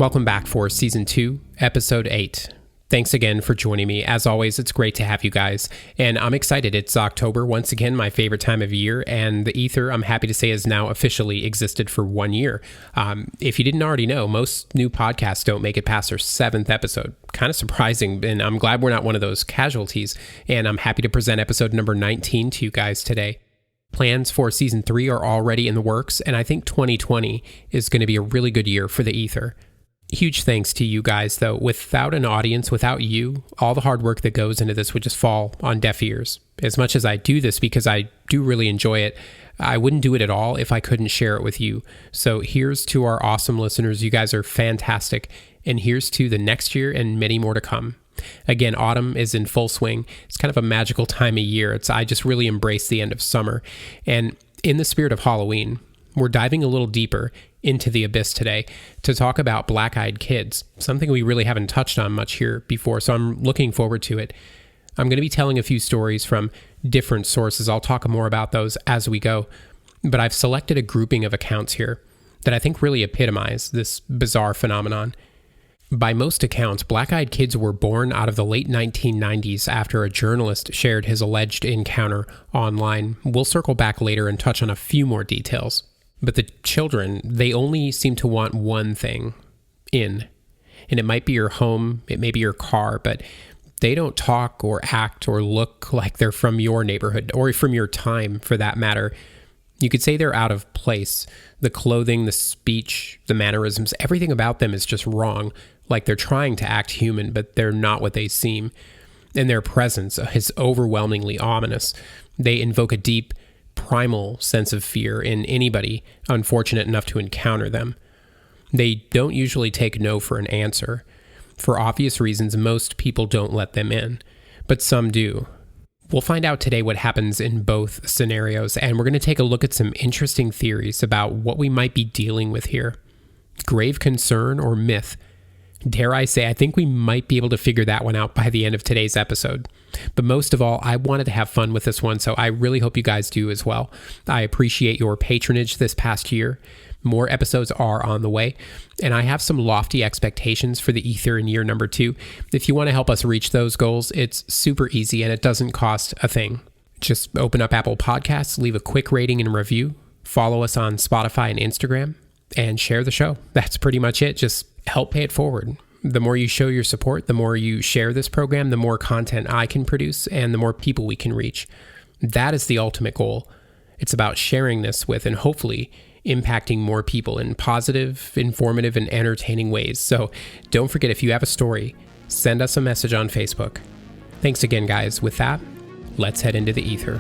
Welcome back for Season 2, Episode 8. Thanks again for joining me. As always, it's great to have you guys. And I'm excited. It's October, once again, my favorite time of year. And the Aether, I'm happy to say, has now officially existed for 1 year. If you didn't already know, most new podcasts don't make it past their 7th episode. Kind of surprising. And I'm glad we're not one of those casualties. And I'm happy to present episode number 19 to you guys today. Plans for Season 3 are already in the works. And I think 2020 is going to be a really good year for the Aether. Huge thanks to you guys, though. Without an audience, without you, all the hard work that goes into this would just fall on deaf ears. As much as I do this because I do really enjoy it, I wouldn't do it at all if I couldn't share it with you. So here's to our awesome listeners. You guys are fantastic. And here's to the next year and many more to come. Again, autumn is in full swing. It's kind of a magical time of year. I just really embrace the end of summer. And in the spirit of Halloween, we're diving a little deeper into the abyss today to talk about black-eyed kids, something we really haven't touched on much here before, so I'm looking forward to it. I'm going to be telling a few stories from different sources. I'll talk more about those as we go, but I've selected a grouping of accounts here that I think really epitomize this bizarre phenomenon. By most accounts, black-eyed kids were born out of the late 1990s after a journalist shared his alleged encounter online. We'll circle back later and touch on a few more details. But the children, they only seem to want one thing, in. And it might be your home, it may be your car, but they don't talk or act or look like they're from your neighborhood or from your time, for that matter. You could say they're out of place. The clothing, the speech, the mannerisms, everything about them is just wrong. Like they're trying to act human, but they're not what they seem. And their presence is overwhelmingly ominous. They invoke a deep, primal sense of fear in anybody unfortunate enough to encounter them. They don't usually take no for an answer. For obvious reasons, most people don't let them in, but some do. We'll find out today what happens in both scenarios, and we're going to take a look at some interesting theories about what we might be dealing with here. Grave concern or myth? Dare I say, I think we might be able to figure that one out by the end of today's episode. But most of all, I wanted to have fun with this one, so I really hope you guys do as well. I appreciate your patronage this past year. More episodes are on the way, and I have some lofty expectations for the Aether in year number 2. If you want to help us reach those goals, it's super easy and it doesn't cost a thing. Just open up Apple Podcasts, leave a quick rating and review, follow us on Spotify and Instagram, and share the show. That's pretty much it. Just help pay it forward. The more you show your support, the more you share this program, the more content I can produce and the more people we can reach. That is the ultimate goal. It's about sharing this with and hopefully impacting more people in positive, informative, and entertaining ways. So don't forget, if you have a story, send us a message on Facebook. Thanks again, guys. With that, let's head into the Aether.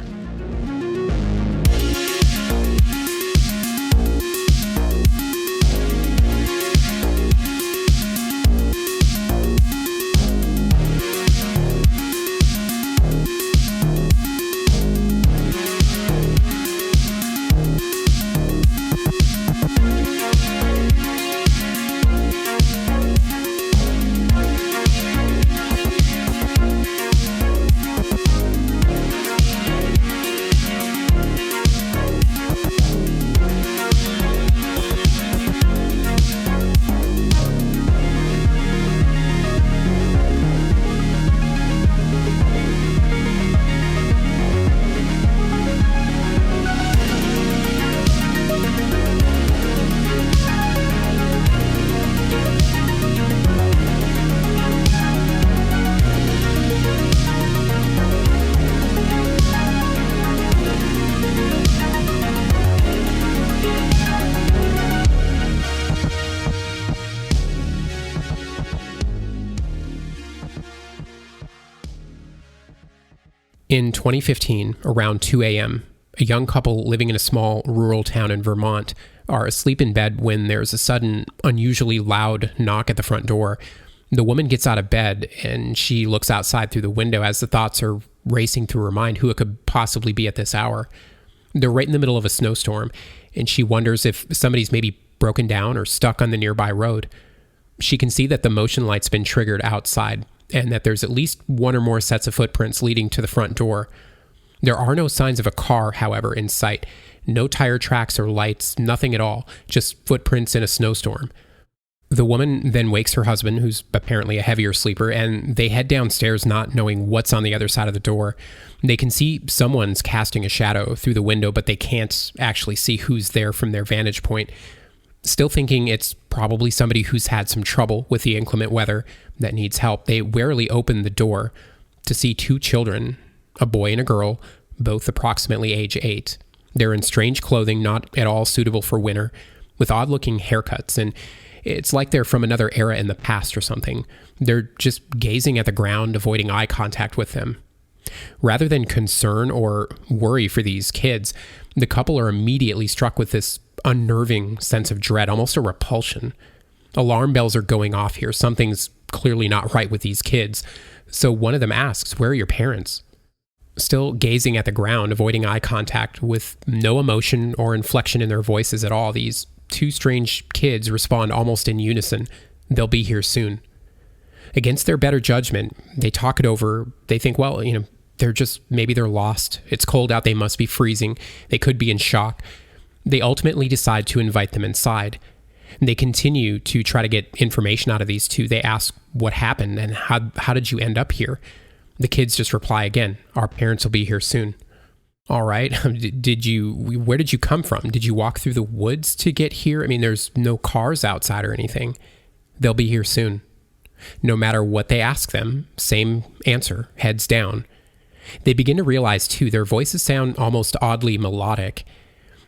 In 2015, around 2 a.m., a young couple living in a small rural town in Vermont are asleep in bed when there's a sudden, unusually loud knock at the front door. The woman gets out of bed and she looks outside through the window as the thoughts are racing through her mind who it could possibly be at this hour. They're right in the middle of a snowstorm, and she wonders if somebody's maybe broken down or stuck on the nearby road. She can see that the motion light's been triggered outside, and that there's at least one or more sets of footprints leading to the front door. There are no signs of a car, however, in sight. No tire tracks or lights, nothing at all, just footprints in a snowstorm. The woman then wakes her husband, who's apparently a heavier sleeper, and they head downstairs not knowing what's on the other side of the door. They can see someone's casting a shadow through the window, but they can't actually see who's there from their vantage point. Still thinking it's probably somebody who's had some trouble with the inclement weather that needs help, they warily open the door to see two children, a boy and a girl, both approximately age 8. They're in strange clothing, not at all suitable for winter, with odd-looking haircuts, and it's like they're from another era in the past or something. They're just gazing at the ground, avoiding eye contact with them. Rather than concern or worry for these kids, the couple are immediately struck with this unnerving sense of dread, almost a repulsion. Alarm bells are going off here. Something's clearly not right with these kids. So one of them asks, "Where are your parents?" Still gazing at the ground, avoiding eye contact, with no emotion or inflection in their voices at all, these two strange kids respond almost in unison. "They'll be here soon." Against their better judgment, they talk it over. They think, well, maybe they're lost. It's cold out. They must be freezing. They could be in shock. They ultimately decide to invite them inside. They continue to try to get information out of these two. They ask what happened and how did you end up here? The kids just reply again, "Our parents will be here soon." All right. Where did you come from? Did you walk through the woods to get here? I mean, there's no cars outside or anything. "They'll be here soon." No matter what they ask them, same answer, heads down. They begin to realize, too, their voices sound almost oddly melodic.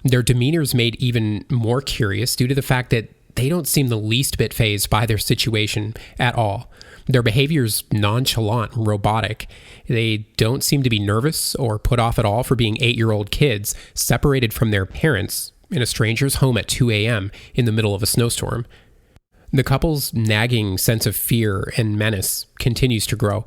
Their demeanors made even more curious due to the fact that they don't seem the least bit fazed by their situation at all. Their behavior's nonchalant, robotic. They don't seem to be nervous or put off at all for being 8-year-old kids separated from their parents in a stranger's home at 2 a.m. in the middle of a snowstorm. The couple's nagging sense of fear and menace continues to grow.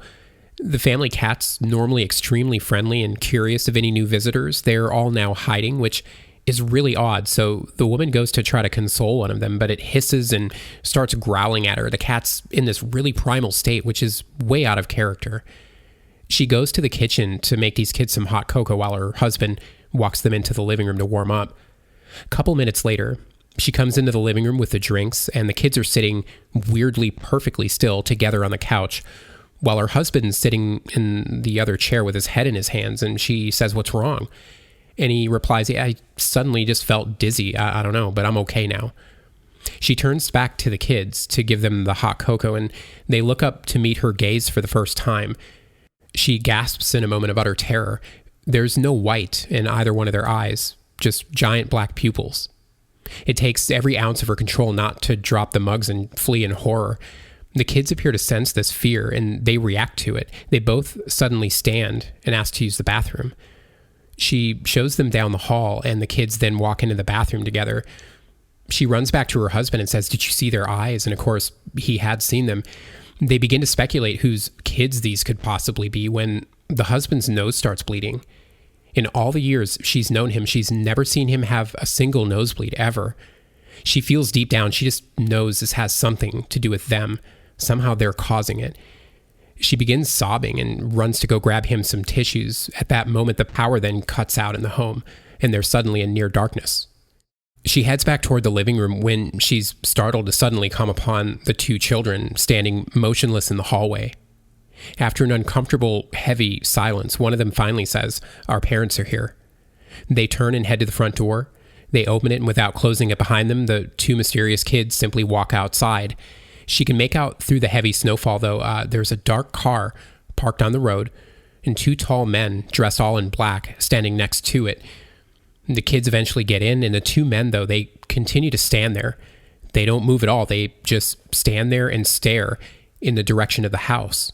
The family cat's normally extremely friendly and curious of any new visitors. They're all now hiding, which is really odd. So the woman goes to try to console one of them, but it hisses and starts growling at her. The cat's in this really primal state, which is way out of character. She goes to the kitchen to make these kids some hot cocoa while her husband walks them into the living room to warm up. A couple minutes later, she comes into the living room with the drinks, and the kids are sitting weirdly perfectly still together on the couch, while her husband's sitting in the other chair with his head in his hands, and she says, "What's wrong?" And he replies, "Yeah, I suddenly just felt dizzy. I don't know, but I'm okay now." She turns back to the kids to give them the hot cocoa, and they look up to meet her gaze for the first time. She gasps in a moment of utter terror. There's no white in either one of their eyes, just giant black pupils. It takes every ounce of her control not to drop the mugs and flee in horror. The kids appear to sense this fear, and they react to it. They both suddenly stand and ask to use the bathroom. She shows them down the hall, and the kids then walk into the bathroom together. She runs back to her husband and says, "Did you see their eyes?" And of course, he had seen them. They begin to speculate whose kids these could possibly be when the husband's nose starts bleeding. In all the years she's known him, she's never seen him have a single nosebleed ever. She feels deep down, she just knows this has something to do with them. Somehow they're causing it. She begins sobbing and runs to go grab him some tissues. At that moment, the power then cuts out in the home, and they're suddenly in near darkness. She heads back toward the living room when she's startled to suddenly come upon the two children standing motionless in the hallway. After an uncomfortable, heavy silence, one of them finally says, "Our parents are here." They turn and head to the front door. They open it, and without closing it behind them, the two mysterious kids simply walk outside. She can make out through the heavy snowfall, though. There's a dark car parked on the road, and two tall men, dressed all in black, standing next to it. The kids eventually get in, and the two men, though, they continue to stand there. They don't move at all. They just stand there and stare in the direction of the house.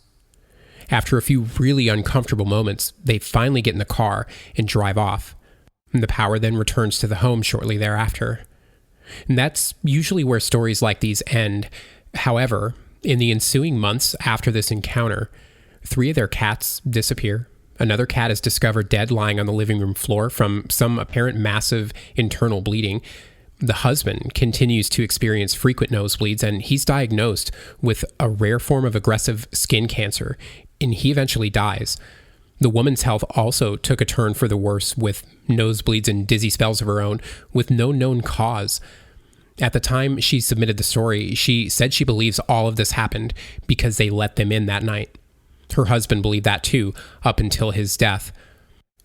After a few really uncomfortable moments, they finally get in the car and drive off. And the power then returns to the home shortly thereafter. And that's usually where stories like these end. However, in the ensuing months after this encounter, 3 of their cats disappear. Another cat is discovered dead lying on the living room floor from some apparent massive internal bleeding. The husband continues to experience frequent nosebleeds, and he's diagnosed with a rare form of aggressive skin cancer, and he eventually dies. The woman's health also took a turn for the worse, with nosebleeds and dizzy spells of her own, with no known cause. At the time she submitted the story, she said she believes all of this happened because they let them in that night. Her husband believed that too, up until his death.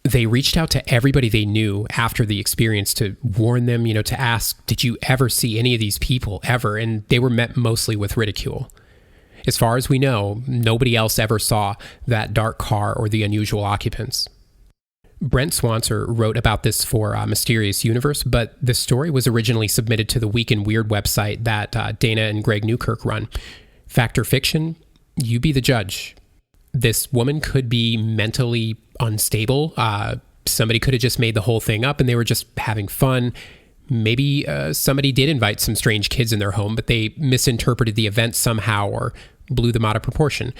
They reached out to everybody they knew after the experience to warn them, to ask, did you ever see any of these people ever? And they were met mostly with ridicule. As far as we know, nobody else ever saw that dark car or the unusual occupants. Brent Swanser wrote about this for Mysterious Universe, but the story was originally submitted to the Week in Weird website that Dana and Greg Newkirk run. Fact or fiction? You be the judge. This woman could be mentally unstable. Somebody could have just made the whole thing up and they were just having fun. Maybe somebody did invite some strange kids in their home, but they misinterpreted the event somehow or blew them out of proportion.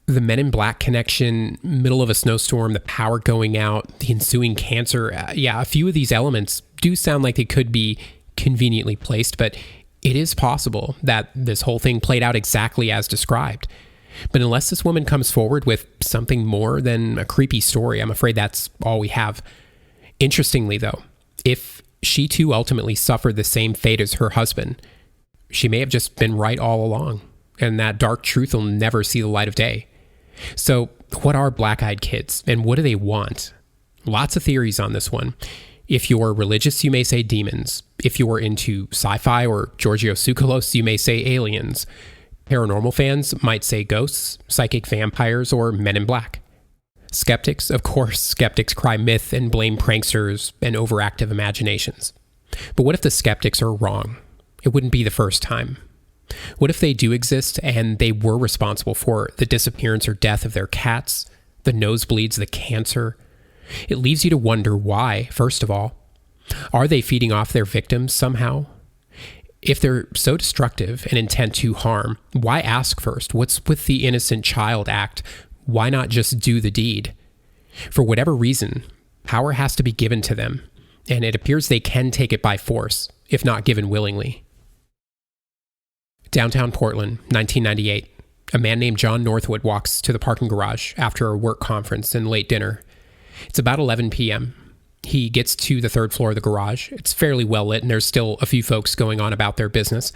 The Men in Black connection, middle of a snowstorm, the power going out, the ensuing cancer. A few of these elements do sound like they could be conveniently placed, but it is possible that this whole thing played out exactly as described. But unless this woman comes forward with something more than a creepy story, I'm afraid that's all we have. Interestingly, though, if she too ultimately suffered the same fate as her husband, she may have just been right all along, and that dark truth will never see the light of day. So what are black-eyed kids, and what do they want? Lots of theories on this one. If you're religious, you may say demons. If you're into sci-fi or Giorgio Tsoukalos, you may say aliens. Paranormal fans might say ghosts, psychic vampires, or Men in Black. Skeptics, of course, skeptics cry myth and blame pranksters and overactive imaginations. But what if the skeptics are wrong? It wouldn't be the first time. What if they do exist and they were responsible for the disappearance or death of their cats, the nosebleeds, the cancer? It leaves you to wonder why, first of all. Are they feeding off their victims somehow? If they're so destructive and intent to harm, why ask first? What's with the innocent child act? Why not just do the deed? For whatever reason, power has to be given to them, and it appears they can take it by force, if not given willingly. Downtown Portland, 1998. A man named John Northwood walks to the parking garage after a work conference and late dinner. It's about 11 p.m. He gets to the third floor of the garage. It's fairly well lit, and there's still a few folks going on about their business.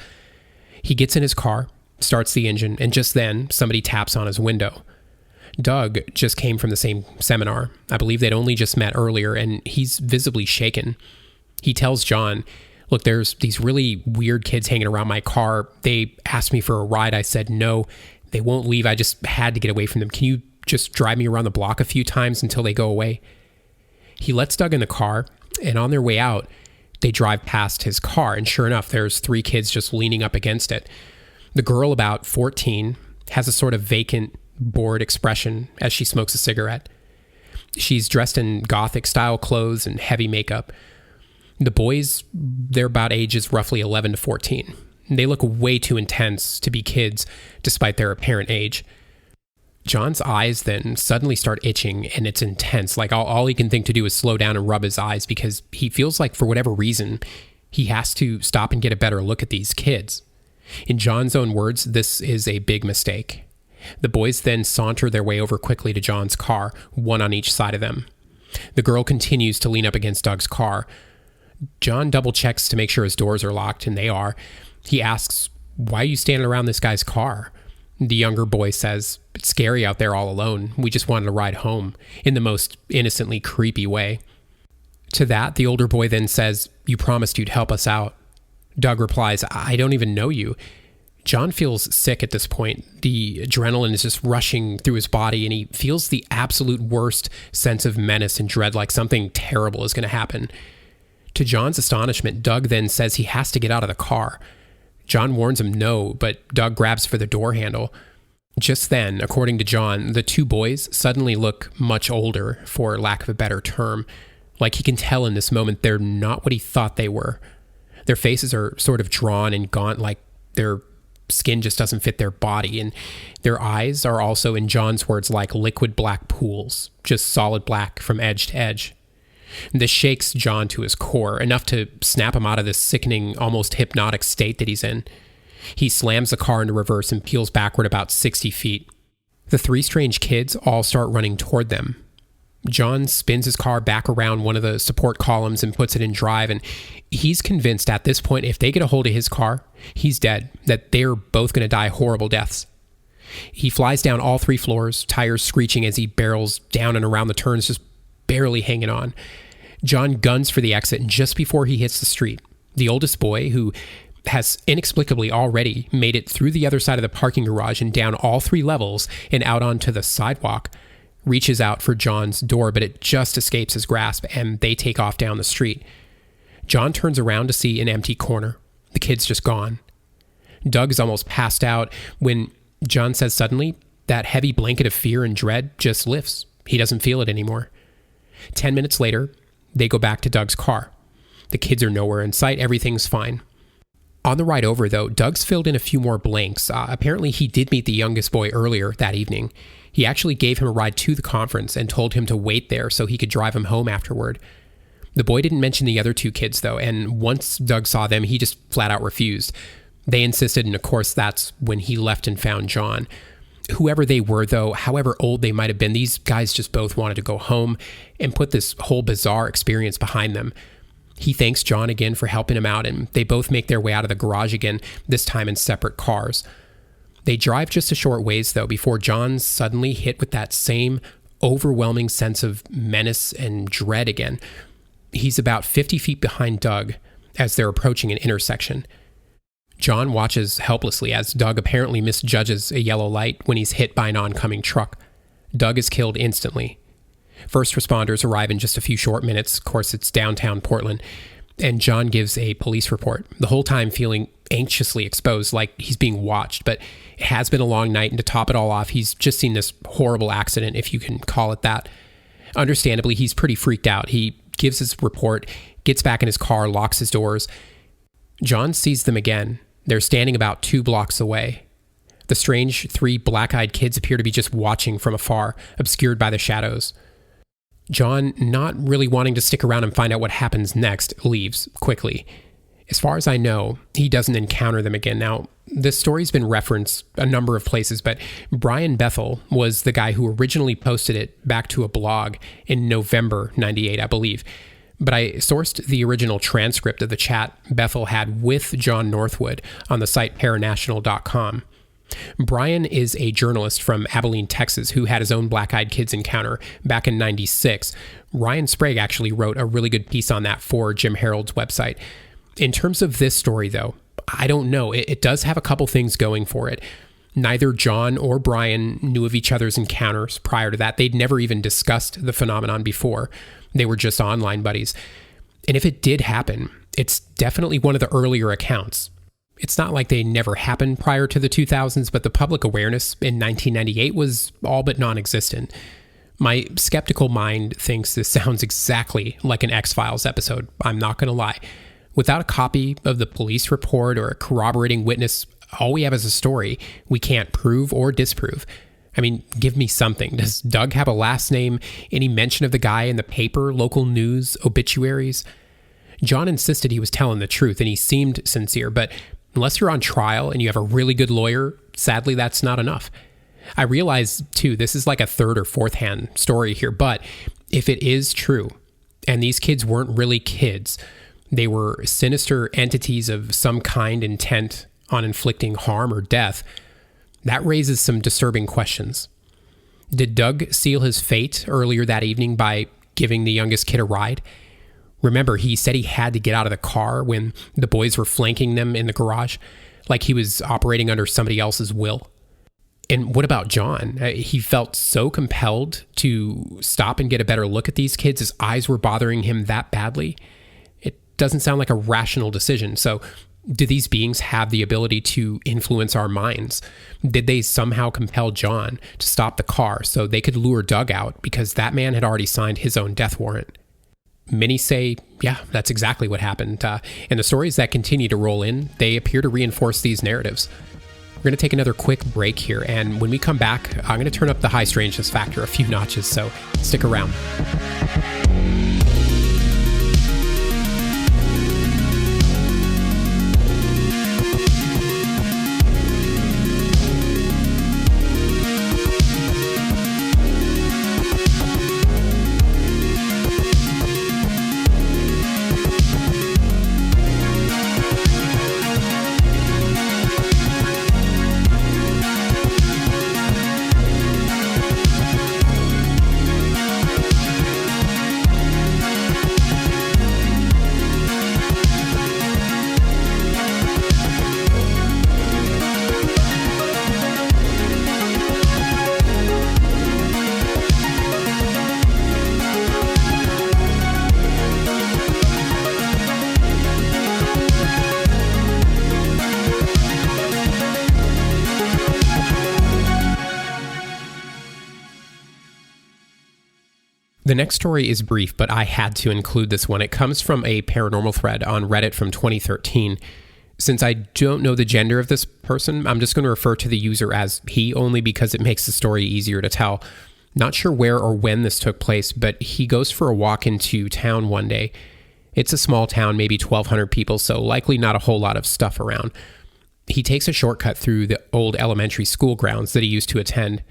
He gets in his car, starts the engine, and just then, somebody taps on his window. Doug just came from the same seminar. I believe they'd only just met earlier, and he's visibly shaken. He tells John, look, there's these really weird kids hanging around my car. They asked me for a ride. I said no. They won't leave. I just had to get away from them. Can you just drive me around the block a few times until they go away? He lets Doug in the car, and on their way out, they drive past his car, and sure enough, there's 3 kids just leaning up against it. The girl, about 14, has a sort of vacant, bored expression as she smokes a cigarette. She's dressed in Gothic-style clothes and heavy makeup. The boys, they're about ages roughly 11 to 14. They look way too intense to be kids, despite their apparent age. John's eyes then suddenly start itching, and it's intense. Like all he can think to do is slow down and rub his eyes because he feels like, for whatever reason, he has to stop and get a better look at these kids. In John's own words, this is a big mistake. The boys then saunter their way over quickly to John's car, one on each side of them. The girl continues to lean up against Doug's car. John double checks to make sure his doors are locked, and they are. He asks, why are you standing around this guy's car? The younger boy says, it's scary out there all alone. We just wanted to ride home, in the most innocently creepy way. To that, the older boy then says, you promised you'd help us out. Doug replies, I don't even know you. John feels sick at this point. The adrenaline is just rushing through his body, and he feels the absolute worst sense of menace and dread, like something terrible is going to happen. To John's astonishment, Doug then says he has to get out of the car. John warns him no, but Doug grabs for the door handle. Just then, according to John, the 2 boys suddenly look much older, for lack of a better term. Like he can tell in this moment they're not what he thought they were. Their faces are sort of drawn and gaunt, like their skin just doesn't fit their body, and their eyes are also, in John's words, like liquid black pools, just solid black from edge to edge. This shakes John to his core, enough to snap him out of this sickening, almost hypnotic state that he's in. He slams the car into reverse and peels backward about 60 feet. The 3 strange kids all start running toward them. John spins his car back around one of the support columns and puts it in drive, and he's convinced at this point if they get a hold of his car, he's dead, that they're both going to die horrible deaths. He flies down all 3 floors, tires screeching as he barrels down and around the turns, just barely hanging on. John guns for the exit, and just before he hits the street, the oldest boy, who has inexplicably already made it through the other side of the parking garage and down all 3 levels and out onto the sidewalk, reaches out for John's door, but it just escapes his grasp, and they take off down the street. John turns around to see an empty corner. The kid's just gone. Doug's almost passed out when John says suddenly that heavy blanket of fear and dread just lifts. He doesn't feel it anymore. 10 minutes later, they go back to Doug's car. The kids are nowhere in sight. Everything's fine. On the ride over, though, Doug's filled in a few more blanks. Apparently, he did meet the youngest boy earlier that evening. He actually gave him a ride to the conference and told him to wait there so he could drive him home afterward. The boy didn't mention the other 2 kids, though, and once Doug saw them, he just flat out refused. They insisted, and of course, that's when he left and found John. Whoever they were, though, however old they might have been, these guys just both wanted to go home and put this whole bizarre experience behind them. He thanks John again for helping him out, and they both make their way out of the garage again, this time in separate cars. They drive just a short ways, though, before John's suddenly hit with that same overwhelming sense of menace and dread again. He's about 50 feet behind Doug as they're approaching an intersection. John watches helplessly as Doug apparently misjudges a yellow light when he's hit by an oncoming truck. Doug is killed instantly. First responders arrive in just a few short minutes. Of course, it's downtown Portland. And John gives a police report, the whole time feeling anxiously exposed, like he's being watched. But it has been a long night, and to top it all off, he's just seen this horrible accident, if you can call it that. Understandably, he's pretty freaked out. He gives his report, gets back in his car, locks his doors. John sees them again. They're standing about 2 blocks away. The strange 3 black-eyed kids appear to be just watching from afar, obscured by the shadows. John, not really wanting to stick around and find out what happens next, leaves quickly. As far as I know, he doesn't encounter them again. Now, this story's been referenced a number of places, but Brian Bethel was the guy who originally posted it back to a blog in November 98, I believe. But I sourced the original transcript of the chat Bethel had with John Northwood on the site paranational.com. Brian is a journalist from Abilene, Texas, who had his own black-eyed kids encounter back in 96. Ryan Sprague actually wrote a really good piece on that for Jim Harold's website. In terms of this story, though, I don't know. It does have a couple things going for it. Neither John or Brian knew of each other's encounters prior to that. They'd never even discussed the phenomenon before. They were just online buddies. And if it did happen, it's definitely one of the earlier accounts. It's not like they never happened prior to the 2000s, but the public awareness in 1998 was all but non-existent. My skeptical mind thinks this sounds exactly like an X-Files episode, I'm not going to lie. Without a copy of the police report or a corroborating witness, all we have is a story we can't prove or disprove. I mean, give me something. Does Doug have a last name? Any mention of the guy in the paper, local news, obituaries? John insisted he was telling the truth, and he seemed sincere, but unless you're on trial and you have a really good lawyer, sadly, that's not enough. I realize, too, this is like a third or fourth hand story here, but if it is true, and these kids weren't really kids, they were sinister entities of some kind intent on inflicting harm or death, that raises some disturbing questions. Did Doug seal his fate earlier that evening by giving the youngest kid a ride? Remember, he said he had to get out of the car when the boys were flanking them in the garage, like he was operating under somebody else's will. And what about John? He felt so compelled to stop and get a better look at these kids. His eyes were bothering him that badly. It doesn't sound like a rational decision. So do these beings have the ability to influence our minds? Did they somehow compel John to stop the car so they could lure Doug out because that man had already signed his own death warrant? Many say, yeah, that's exactly what happened. And the stories that continue to roll in, they appear to reinforce these narratives. We're going to take another quick break here, and when we come back, I'm going to turn up the high strangeness factor a few notches, so stick around. The next story is brief, but I had to include this one. It comes from a paranormal thread on Reddit from 2013. Since I don't know the gender of this person, I'm just going to refer to the user as he, only because it makes the story easier to tell. Not sure where or when this took place, but he goes for a walk into town one day. It's a small town, maybe 1,200 people, so likely not a whole lot of stuff around. He takes a shortcut through the old elementary school grounds that he used to attend.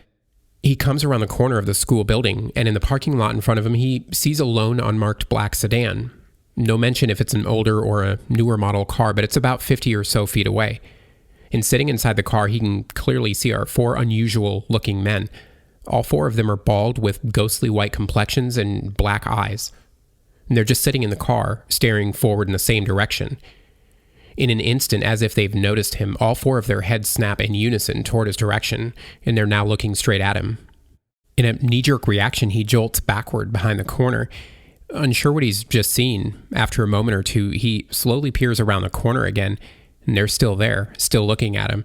He comes around the corner of the school building, and in the parking lot in front of him, he sees a lone unmarked black sedan. No mention if it's an older or a newer model car, but it's about 50 or so feet away. And sitting inside the car, he can clearly see are 4 unusual-looking men. All 4 of them are bald with ghostly white complexions and black eyes. And they're just sitting in the car, staring forward in the same direction. In an instant, as if they've noticed him, all 4 of their heads snap in unison toward his direction, and they're now looking straight at him. In a knee-jerk reaction, he jolts backward behind the corner. Unsure what he's just seen, after a moment or two, he slowly peers around the corner again, and they're still there, still looking at him.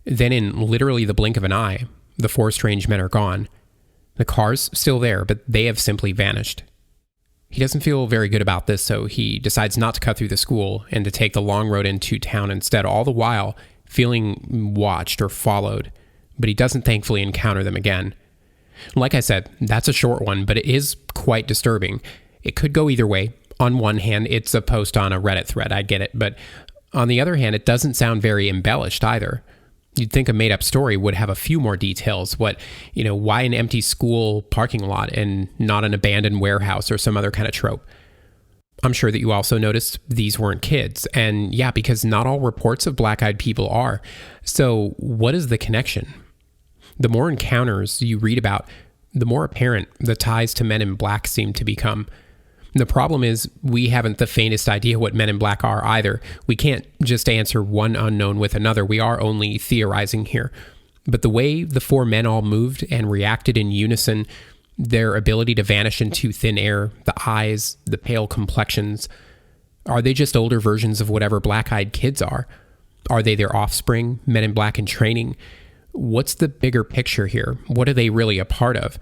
Then in literally the blink of an eye, the 4 strange men are gone. The car's still there, but they have simply vanished. He doesn't feel very good about this, so he decides not to cut through the school and to take the long road into town instead, all the while feeling watched or followed, but he doesn't thankfully encounter them again. Like I said, that's a short one, but it is quite disturbing. It could go either way. On one hand, it's a post on a Reddit thread, I get it, but on the other hand, it doesn't sound very embellished either. You'd think a made-up story would have a few more details. Why an empty school parking lot and not an abandoned warehouse or some other kind of trope? I'm sure that you also noticed these weren't kids. And yeah, because not all reports of black-eyed people are. So what is the connection? The more encounters you read about, the more apparent the ties to Men in Black seem to become. The problem is we haven't the faintest idea what Men in Black are either. We can't just answer one unknown with another. We are only theorizing here. But the way the 4 men all moved and reacted in unison, their ability to vanish into thin air, the eyes, the pale complexions, are they just older versions of whatever black-eyed kids are? Are they their offspring, Men in Black in training? What's the bigger picture here? What are they really a part of?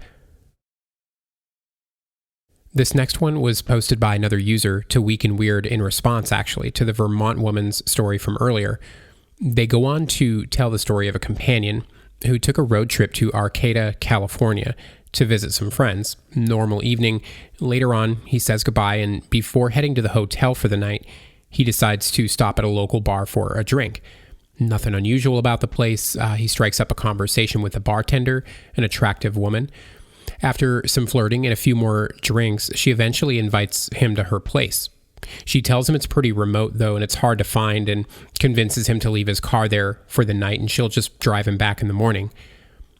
This next one was posted by another user to Weak and Weird in response, actually, to the Vermont woman's story from earlier. They go on to tell the story of a companion who took a road trip to Arcata, California to visit some friends. Normal evening. Later on, he says goodbye, and before heading to the hotel for the night, he decides to stop at a local bar for a drink. Nothing unusual about the place. He strikes up a conversation with the bartender, an attractive woman. After some flirting and a few more drinks, she eventually invites him to her place. She tells him it's pretty remote, though, and it's hard to find, and convinces him to leave his car there for the night, and she'll just drive him back in the morning.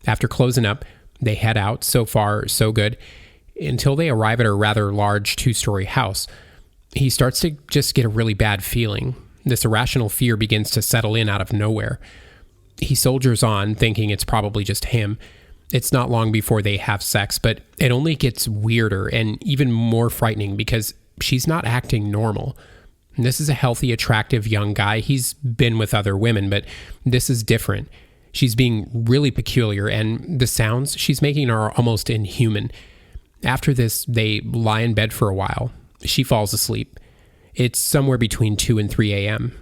After closing up, they head out. So far, so good, until they arrive at a rather large 2-story house. He starts to just get a really bad feeling. This irrational fear begins to settle in out of nowhere. He soldiers on, thinking it's probably just him. It's not long before they have sex, but it only gets weirder and even more frightening because she's not acting normal. This is a healthy, attractive young guy. He's been with other women, but this is different. She's being really peculiar, and the sounds she's making are almost inhuman. After this, they lie in bed for a while. She falls asleep. It's somewhere between 2 and 3 a.m.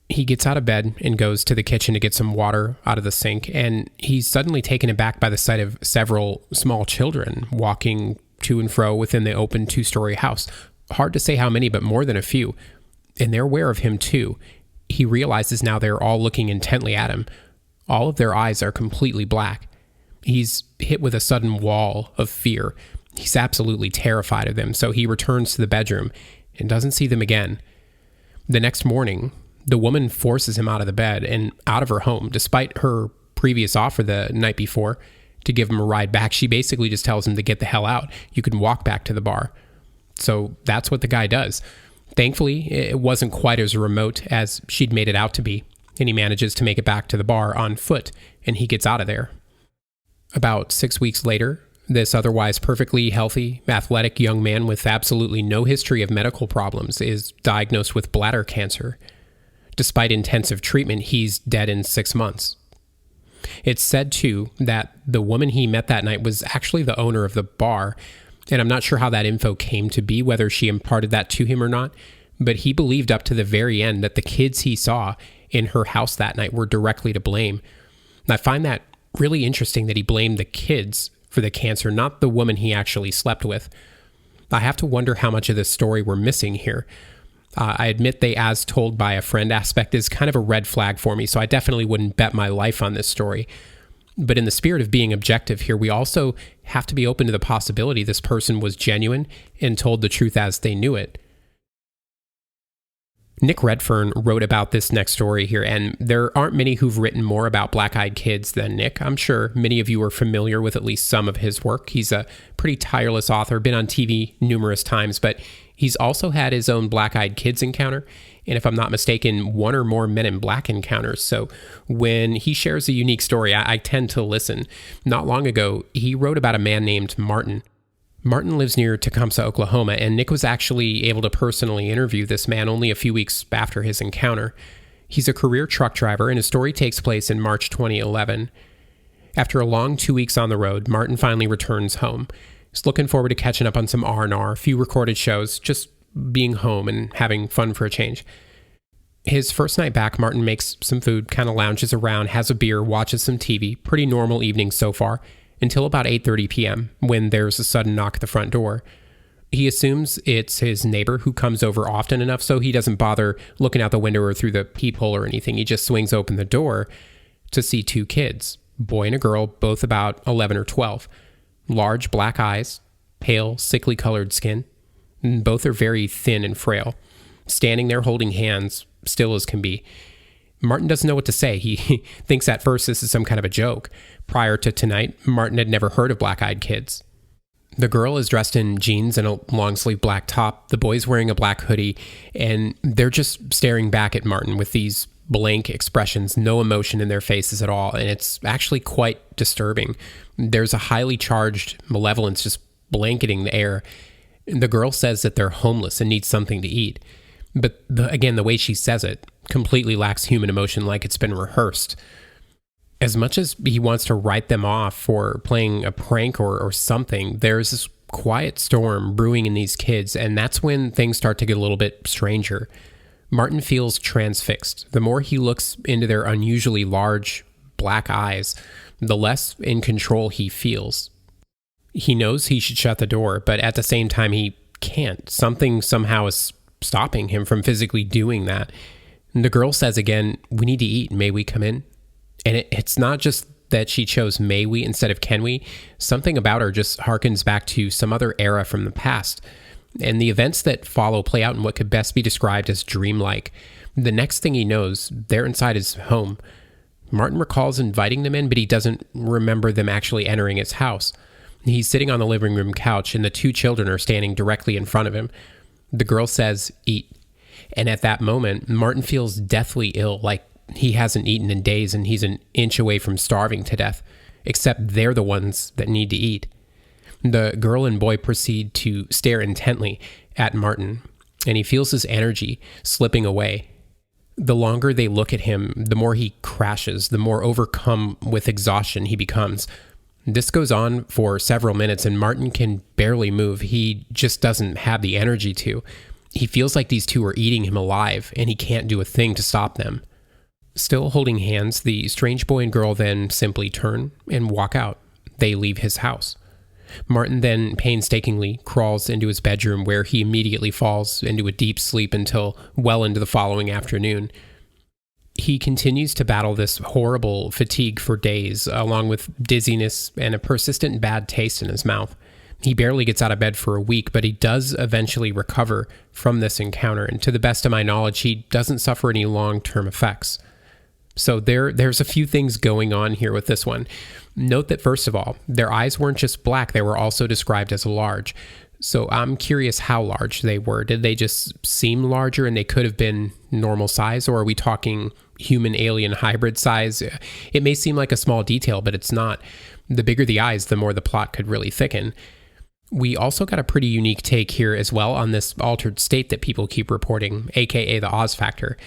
He gets out of bed and goes to the kitchen to get some water out of the sink, and he's suddenly taken aback by the sight of several small children walking to and fro within the open 2-story house. Hard to say how many, but more than a few. And they're aware of him too. He realizes now they're all looking intently at him. All of their eyes are completely black. He's hit with a sudden wall of fear. He's absolutely terrified of them, so he returns to the bedroom and doesn't see them again. The next morning, the woman forces him out of the bed and out of her home, despite her previous offer the night before to give him a ride back. She basically just tells him to get the hell out. You can walk back to the bar. So that's what the guy does. Thankfully, it wasn't quite as remote as she'd made it out to be, and he manages to make it back to the bar on foot, and he gets out of there. About 6 weeks later, this otherwise perfectly healthy, athletic young man with absolutely no history of medical problems is diagnosed with bladder cancer. Despite intensive treatment, he's dead in 6 months. It's said, too, that the woman he met that night was actually the owner of the bar, And I'm not sure how that info came to be, whether she imparted that to him or not, but he believed up to the very end that the kids he saw in her house that night were directly to blame. And I find that really interesting that he blamed the kids for the cancer, not the woman he actually slept with. I have to wonder how much of this story we're missing here. I admit the as told by a friend aspect is kind of a red flag for me, so I definitely wouldn't bet my life on this story. But in the spirit of being objective here, we also have to be open to the possibility this person was genuine and told the truth as they knew it. Nick Redfern wrote about this next story here, and there aren't many who've written more about black-eyed kids than Nick. I'm sure many of you are familiar with at least some of his work. He's a pretty tireless author, been on TV numerous times, but he's also had his own black-eyed kids encounter, and if I'm not mistaken, one or more Men in Black encounters. So when he shares a unique story, I tend to listen. Not long ago, he wrote about a man named Martin. Martin lives near Tecumseh, Oklahoma, and Nick was actually able to personally interview this man only a few weeks after his encounter. He's a career truck driver, and his story takes place in March 2011. After a long 2 weeks on the road, Martin finally returns home. He's looking forward to catching up on some R&R, a few recorded shows, just being home and having fun for a change. His first night back, Martin makes some food, kind of lounges around, has a beer, watches some TV. Pretty normal evening so far, until about 8:30 p.m., when there's a sudden knock at the front door. He assumes it's his neighbor who comes over often enough, so he doesn't bother looking out the window or through the peephole or anything. He just swings open the door to see two kids, a boy and a girl, both about 11 or 12. Large black eyes, pale, sickly colored skin. Both are very thin and frail, standing there holding hands, still as can be. Martin doesn't know what to say. He thinks at first this is some kind of a joke. Prior to tonight, Martin had never heard of black-eyed kids. The girl is dressed in jeans and a long-sleeve black top. The boy's wearing a black hoodie, and they're just staring back at Martin with these blank expressions, no emotion in their faces at all, and it's actually quite disturbing. There's a highly charged malevolence just blanketing the air. The girl says that they're homeless and need something to eat. But again, the way she says it completely lacks human emotion, like it's been rehearsed. As much as he wants to write them off for playing a prank or something, there's this quiet storm brewing in these kids, and that's when things start to get a little bit stranger. Martin feels transfixed. The more he looks into their unusually large black eyes, the less in control he feels. He knows he should shut the door, but at the same time he can't. Something somehow is stopping him from physically doing that. And the girl says again, "We need to eat. May we come in?" And it's not just that she chose may we instead of can we. Something about her just harkens back to some other era from the past. And the events that follow play out in what could best be described as dreamlike. The next thing he knows, they're inside his home. Martin recalls inviting them in, but he doesn't remember them actually entering his house. He's sitting on the living room couch, and the two children are standing directly in front of him. The girl says, "Eat." And at that moment, Martin feels deathly ill, like he hasn't eaten in days and he's an inch away from starving to death, except they're the ones that need to eat. The girl and boy proceed to stare intently at Martin, and he feels his energy slipping away. The longer they look at him, the more he crashes, the more overcome with exhaustion he becomes. This goes on for several minutes, and Martin can barely move. He just doesn't have the energy to. He feels like these two are eating him alive, and he can't do a thing to stop them. Still holding hands, the strange boy and girl then simply turn and walk out. They leave his house. Martin then painstakingly crawls into his bedroom, where he immediately falls into a deep sleep until well into the following afternoon. He continues to battle this horrible fatigue for days, along with dizziness and a persistent bad taste in his mouth. He barely gets out of bed for a week, but he does eventually recover from this encounter, and to the best of my knowledge, he doesn't suffer any long-term effects. So there's a few things going on here with this one. Note that, first of all, their eyes weren't just black, they were also described as large. So I'm curious how large they were. Did they just seem larger and they could have been normal size, or are we talking human-alien hybrid size? It may seem like a small detail, but it's not. The bigger the eyes, the more the plot could really thicken. We also got a pretty unique take here as well on this altered state that people keep reporting, aka the Oz factor.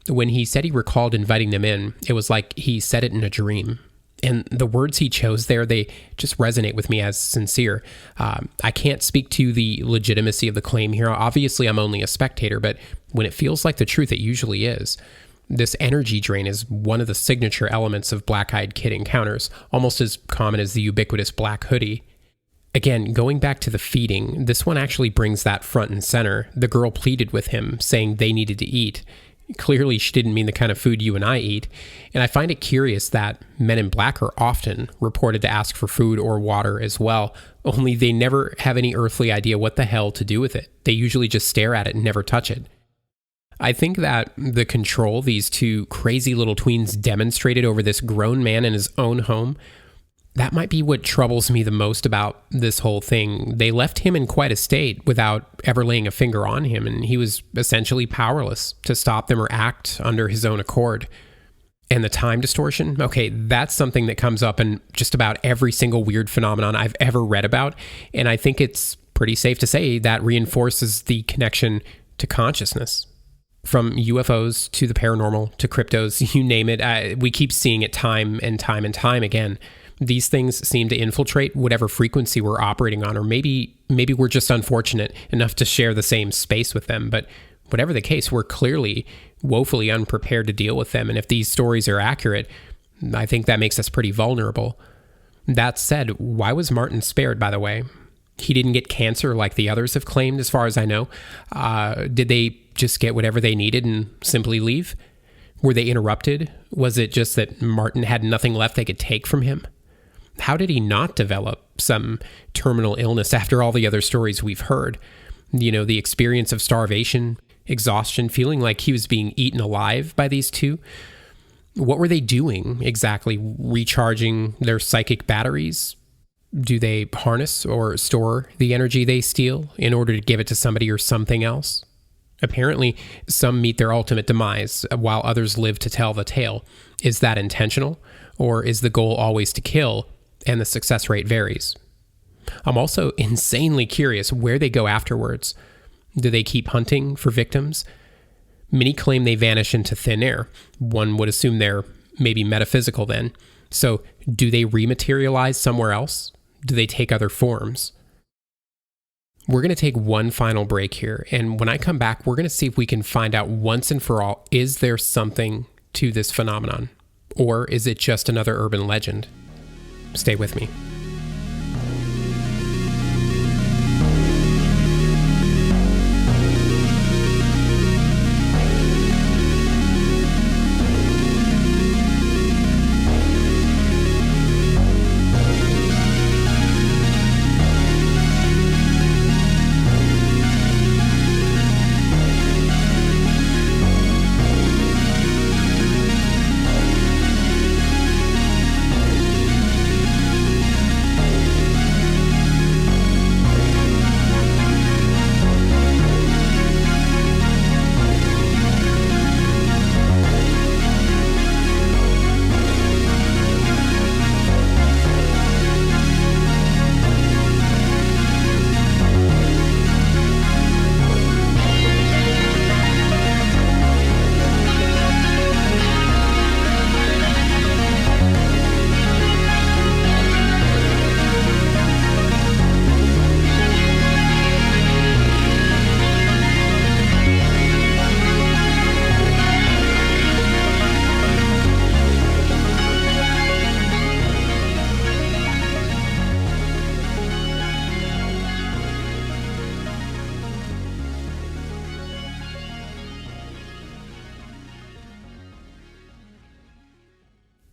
When he said he recalled inviting them in, it was like he said it in a dream. And the words he chose there, they just resonate with me as sincere. I can't speak to the legitimacy of the claim here. Obviously, I'm only a spectator, but when it feels like the truth, it usually is. This energy drain is one of the signature elements of Black-Eyed Kid encounters, almost as common as the ubiquitous black hoodie. Again, going back to the feeding, this one actually brings that front and center. The girl pleaded with him, saying they needed to eat. Clearly, she didn't mean the kind of food you and I eat. And I find it curious that men in black are often reported to ask for food or water as well, only they never have any earthly idea what the hell to do with it. They usually just stare at it and never touch it. I think that the control these two crazy little tweens demonstrated over this grown man in his own home, that might be what troubles me the most about this whole thing. They left him in quite a state without ever laying a finger on him, and he was essentially powerless to stop them or act under his own accord. And the time distortion, okay, that's something that comes up in just about every single weird phenomenon I've ever read about, and I think it's pretty safe to say that reinforces the connection to consciousness. From UFOs to the paranormal to cryptos, you name it, we keep seeing it time and time and time again. These things seem to infiltrate whatever frequency we're operating on, or maybe we're just unfortunate enough to share the same space with them. But whatever the case, we're clearly woefully unprepared to deal with them. And if these stories are accurate, I think that makes us pretty vulnerable. That said, why was Martin spared, by the way? He didn't get cancer like the others have claimed, as far as I know. Did they just get whatever they needed and simply leave? Were they interrupted? Was it just that Martin had nothing left they could take from him? How did he not develop some terminal illness after all the other stories we've heard? You know, the experience of starvation, exhaustion, feeling like he was being eaten alive by these two. What were they doing exactly? Recharging their psychic batteries? Do they harness or store the energy they steal in order to give it to somebody or something else? Apparently, some meet their ultimate demise while others live to tell the tale. Is that intentional? Or is the goal always to kill, and the success rate varies? I'm also insanely curious where they go afterwards. Do they keep hunting for victims? Many claim they vanish into thin air. One would assume they're maybe metaphysical then. So do they rematerialize somewhere else? Do they take other forms? We're going to take one final break here, and when I come back, we're going to see if we can find out once and for all, is there something to this phenomenon? Or is it just another urban legend? Stay with me.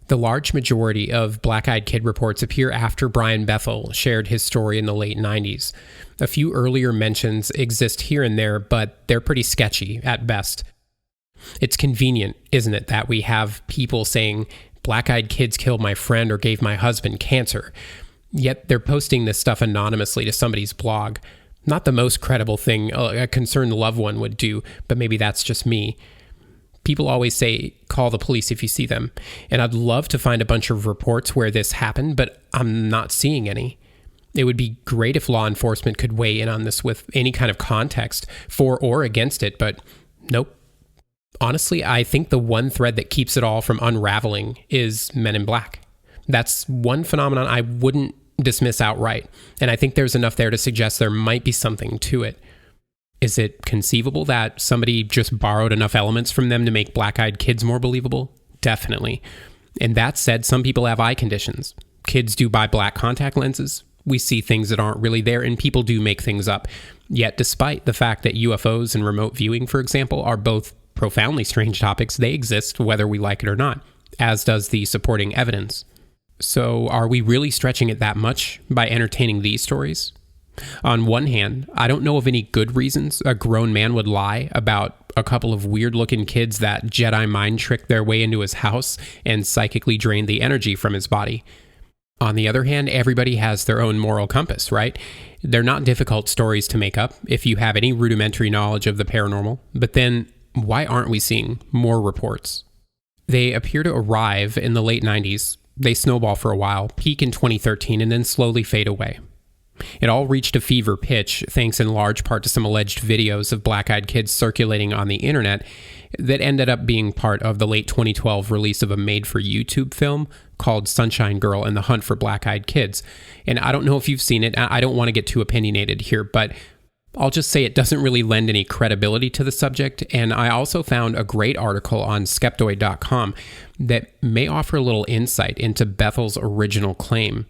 The large majority of Black-Eyed Kid reports appear after Brian Bethel shared his story in the late 90s. A few earlier mentions exist here and there, but they're pretty sketchy at best. It's convenient, isn't it, that we have people saying, Black-Eyed Kids killed my friend or gave my husband cancer, yet they're posting this stuff anonymously to somebody's blog. Not the most credible thing a concerned loved one would do, but maybe that's just me. People always say, call the police if you see them. And I'd love to find a bunch of reports where this happened, but I'm not seeing any. It would be great if law enforcement could weigh in on this with any kind of context for or against it, but nope. Honestly, I think the one thread that keeps it all from unraveling is Men in Black. That's one phenomenon I wouldn't dismiss outright, and I think there's enough there to suggest there might be something to it. Is it conceivable that somebody just borrowed enough elements from them to make black-eyed kids more believable? Definitely. And that said, some people have eye conditions. Kids do buy black contact lenses. We see things that aren't really there, and people do make things up. Yet, despite the fact that UFOs and remote viewing, for example, are both profoundly strange topics, they exist whether we like it or not, as does the supporting evidence. So, are we really stretching it that much by entertaining these stories? On one hand, I don't know of any good reasons a grown man would lie about a couple of weird-looking kids that Jedi mind tricked their way into his house and psychically drained the energy from his body. On the other hand, everybody has their own moral compass, right? They're not difficult stories to make up if you have any rudimentary knowledge of the paranormal. But then, why aren't we seeing more reports? They appear to arrive in the late 90s. They snowball for a while, peak in 2013, and then slowly fade away. It all reached a fever pitch thanks in large part to some alleged videos of black-eyed kids circulating on the internet that ended up being part of the late 2012 release of a made-for-YouTube film called Sunshine Girl and the Hunt for Black-Eyed Kids. And I don't know if you've seen it. I don't want to get too opinionated here, but I'll just say it doesn't really lend any credibility to the subject. And I also found a great article on skeptoid.com that may offer a little insight into Bethel's original claim.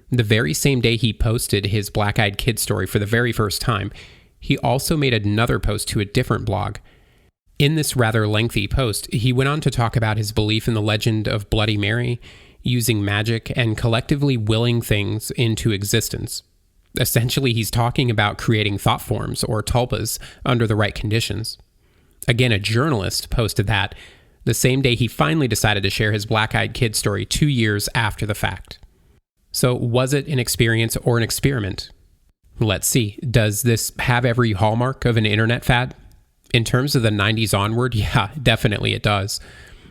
The very same day he posted his black-eyed kid story for the very first time, he also made another post to a different blog. In this rather lengthy post, he went on to talk about his belief in the legend of Bloody Mary, using magic and collectively willing things into existence. Essentially, he's talking about creating thought forms, or tulpas, under the right conditions. Again, a journalist posted that the same day he finally decided to share his black-eyed kid story 2 years after the fact. So, was it an experience or an experiment? Let's see. Does this have every hallmark of an internet fad? In terms of the 90s onward, yeah, definitely it does.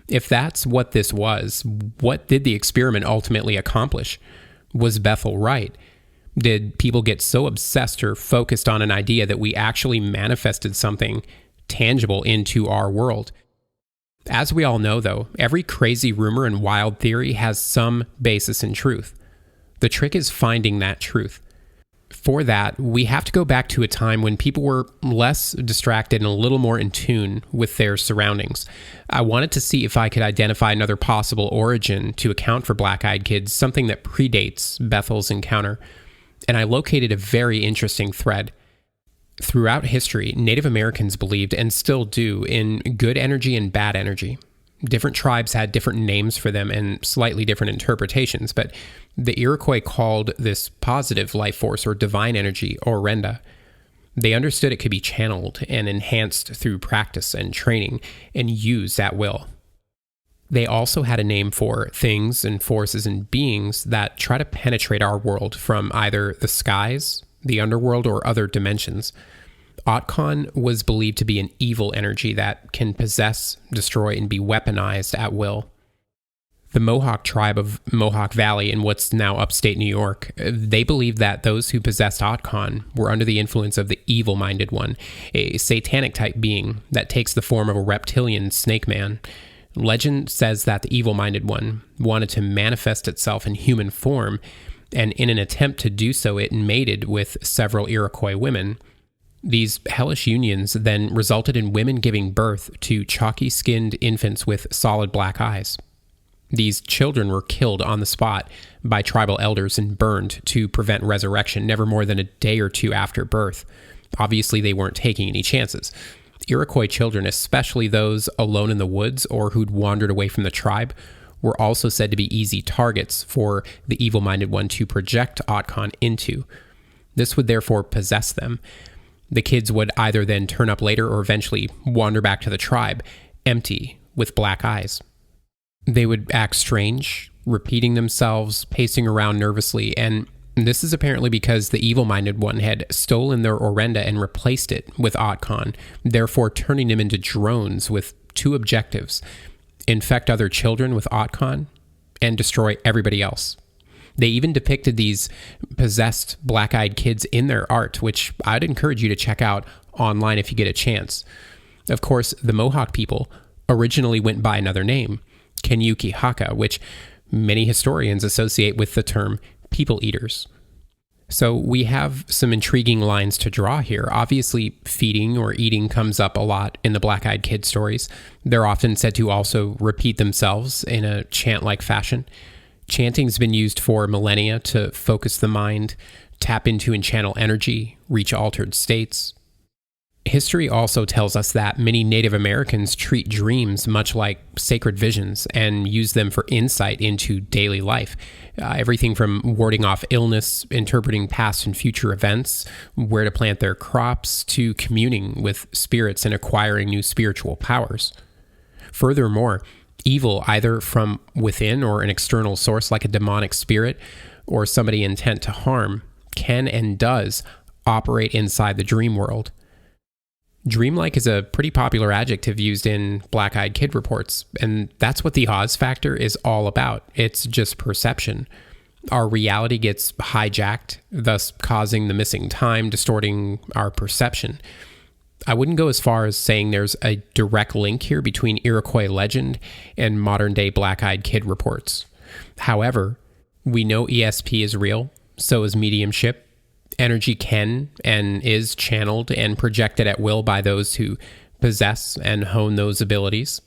If that's what this was, what did the experiment ultimately accomplish? Was Bethel right? Did people get so obsessed or focused on an idea that we actually manifested something tangible into our world? As we all know, though, every crazy rumor and wild theory has some basis in truth. The trick is finding that truth. For that, we have to go back to a time when people were less distracted and a little more in tune with their surroundings. I wanted to see if I could identify another possible origin to account for black-eyed kids, something that predates Bethel's encounter. And I located a very interesting thread. Throughout history, Native Americans believed, and still do, in good energy and bad energy. Different tribes had different names for them and slightly different interpretations, but the Iroquois called this positive life force or divine energy Orenda. They understood it could be channeled and enhanced through practice and training and used at will. They also had a name for things and forces and beings that try to penetrate our world from either the skies, the underworld, or other dimensions. Otkon was believed to be an evil energy that can possess, destroy, and be weaponized at will. The Mohawk tribe of Mohawk Valley in what's now upstate New York, they believed that those who possessed Otkon were under the influence of the evil-minded one, a satanic-type being that takes the form of a reptilian snake man. Legend says that the evil-minded one wanted to manifest itself in human form, and in an attempt to do so, it mated with several Iroquois women. These hellish unions then resulted in women giving birth to chalky-skinned infants with solid black eyes. These children were killed on the spot by tribal elders and burned to prevent resurrection never more than a day or two after birth. Obviously, they weren't taking any chances. Iroquois children, especially those alone in the woods or who'd wandered away from the tribe, were also said to be easy targets for the evil-minded one to project Otkon into. This would therefore possess them. The kids would either then turn up later or eventually wander back to the tribe, empty, with black eyes. They would act strange, repeating themselves, pacing around nervously, and this is apparently because the evil-minded one had stolen their Orenda and replaced it with Otkon, therefore turning them into drones with two objectives: infect other children with Otkon and destroy everybody else. They even depicted these possessed black-eyed kids in their art, which I'd encourage you to check out online if you get a chance. Of course, the Mohawk people originally went by another name, Kenyuki Haka, which many historians associate with the term people eaters. So we have some intriguing lines to draw here. Obviously, feeding or eating comes up a lot in the Black-Eyed Kid stories. They're often said to also repeat themselves in a chant-like fashion. Chanting's been used for millennia to focus the mind, tap into and channel energy, reach altered states. History also tells us that many Native Americans treat dreams much like sacred visions and use them for insight into daily life. Everything from warding off illness, interpreting past and future events, where to plant their crops, to communing with spirits and acquiring new spiritual powers. Furthermore, evil, either from within or an external source like a demonic spirit or somebody intent to harm, can and does operate inside the dream world. Dreamlike is a pretty popular adjective used in Black-Eyed Kid reports, and that's what the Oz factor is all about. It's just perception. Our reality gets hijacked, thus causing the missing time, distorting our perception. I wouldn't go as far as saying there's a direct link here between Iroquois legend and modern-day Black-Eyed Kid reports. However, we know ESP is real, so is mediumship. Energy can and is channeled and projected at will by those who possess and hone those abilities.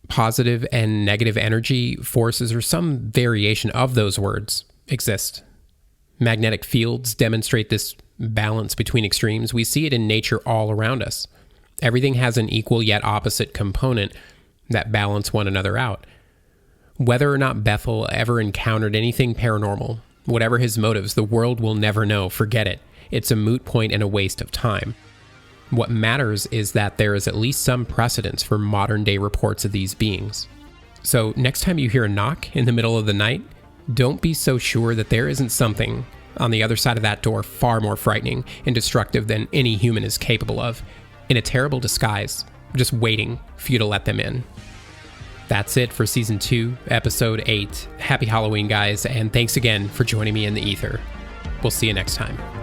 Positive and negative energy forces, or some variation of those words, exist. Magnetic fields demonstrate this balance between extremes. We see it in nature all around us. Everything has an equal yet opposite component that balance one another out. Whether or not Bethel ever encountered anything paranormal, whatever his motives, the world will never know. Forget it. It's a moot point and a waste of time. What matters is that there is at least some precedence for modern-day reports of these beings. So next time you hear a knock in the middle of the night, don't be so sure that there isn't something on the other side of that door far more frightening and destructive than any human is capable of, in a terrible disguise, just waiting for you to let them in. That's it for Season 2, Episode 8. Happy Halloween, guys, and thanks again for joining me in the Aether. We'll see you next time.